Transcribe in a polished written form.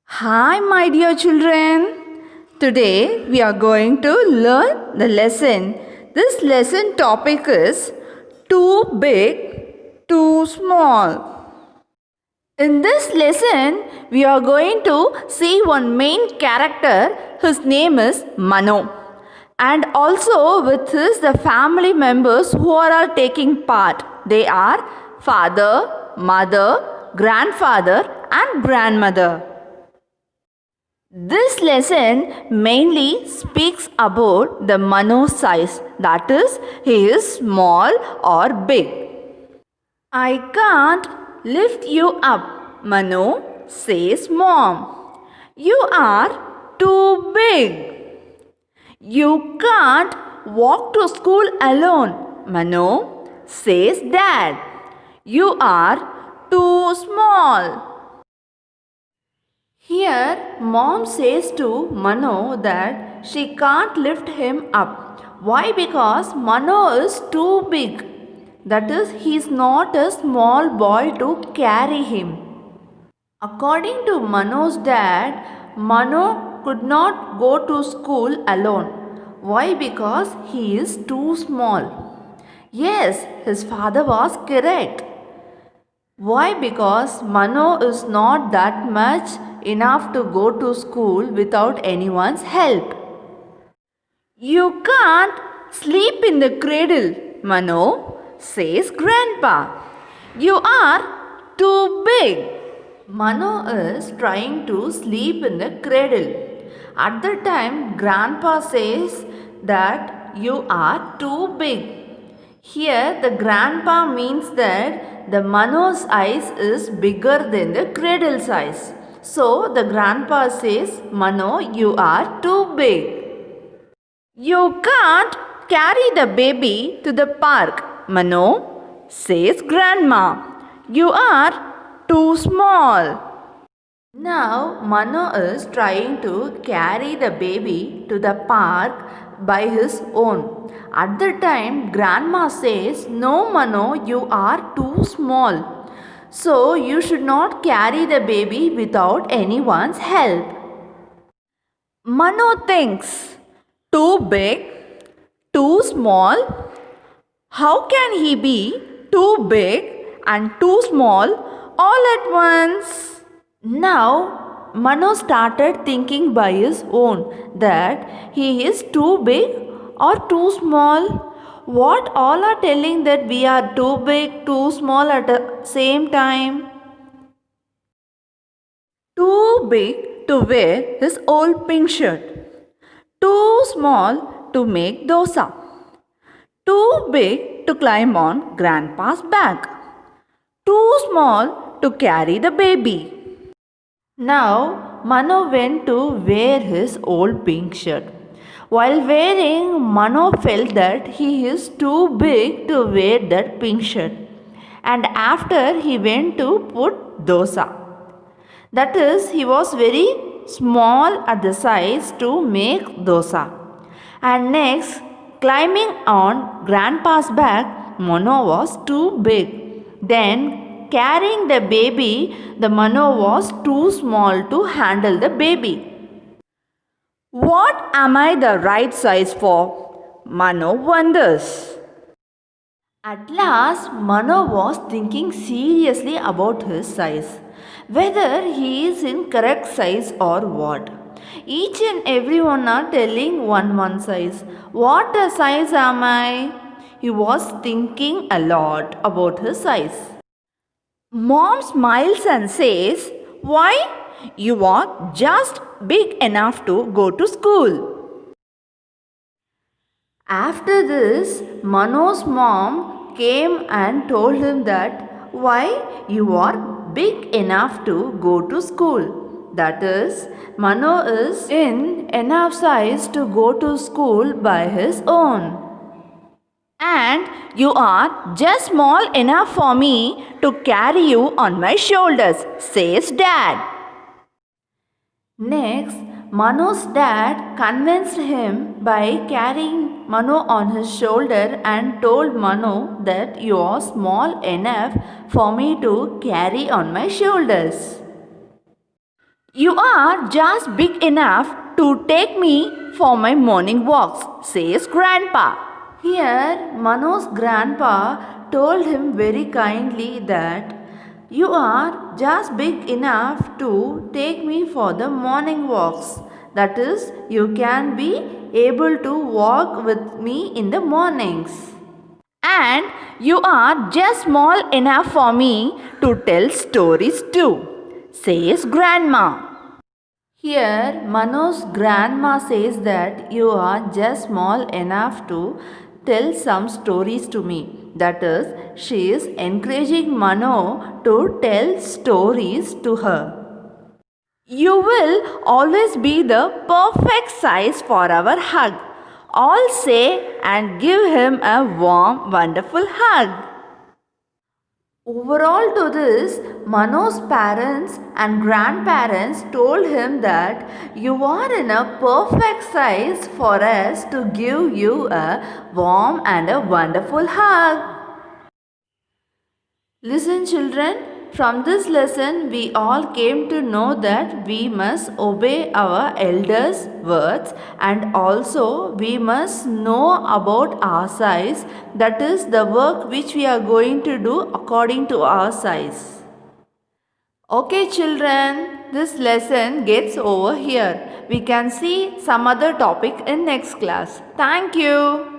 Hi, my dear children. Today we are going to learn the lesson. This lesson topic is too big, too small. In this lesson, we are going to see one main character. His name is Mano. And also with his the family members who are all taking part. They are father, mother, grandfather and grandmother. This lesson mainly speaks about the Mano size, that is, he is small or big. I can't lift you up, Mano, says mom. You are too big. You can't walk to school alone, Mano, says dad. You are too small. Here, mom says to Mano that she can't lift him up. Why? Because Mano is too big. That is, he is not a small boy to carry him. According to Mano's dad, Mano could not go to school alone. Why? Because he is too small. Yes, his father was correct. Why? Because Mano is not that much enough to go to school without anyone's help. You can't sleep in the cradle, Mano, says Grandpa. You are too big. Mano is trying to sleep in the cradle. At the time, Grandpa says that you are too big. Here, the grandpa means that the Mano's size is bigger than the cradle size. So, the grandpa says, Mano, you are too big. You can't carry the baby to the park, Mano, says grandma. You are too small. Now, Mano is trying to carry the baby to the park by his own. At the time, grandma says, No, Mano, you are too small. So, you should not carry the baby without anyone's help. Mano thinks, too big, too small. How can he be too big and too small all at once? Now, Mano started thinking by his own that he is too big or too small. What all are telling that we are too big, too small at the same time? Too big to wear his old pink shirt. Too small to make dosa. Too big to climb on Grandpa's back. Too small to carry the baby. Now, Mano went to wear his old pink shirt. While wearing, Mano felt that he is too big to wear that pink shirt. And after he went to put dosa. That is, he was very small at the size to make dosa. And next, climbing on Grandpa's back, Mano was too big. Then, carrying the baby, the Mano was too small to handle the baby. What am I the right size for? Mano wonders. At last, Mano was thinking seriously about his size, whether he is in correct size or what. Each and everyone are telling one size. What a size am I? He was thinking a lot about his size. Mom smiles and says, Why? You are just big enough to go to school. After this, Mano's mom came and told him that, Why? You are big enough to go to school. That is, Mano is in enough size to go to school by his own. And you are just small enough for me to carry you on my shoulders, says dad. Next, Mano's dad convinced him by carrying Mano on his shoulder and told Mano that you are small enough for me to carry on my shoulders. You are just big enough to take me for my morning walks, says Grandpa. Here, Mano's grandpa told him very kindly that you are just big enough to take me for the morning walks. That is, you can be able to walk with me in the mornings. And you are just small enough for me to tell stories too, says Grandma. Here, Mano's grandma says that you are just small enough to tell some stories to me. That is, she is encouraging Mano to tell stories to her. You will always be the perfect size for our hug. All say and give him a warm, wonderful hug. Overall to this, Mano's parents and grandparents told him that you are in a perfect size for us to give you a warm and a wonderful hug. Listen, children, from this lesson we all came to know that we must obey our elders' words and also we must know about our size, that is the work which we are going to do according to our size. Okay, children, this lesson gets over here. We can see some other topic in next class. Thank you.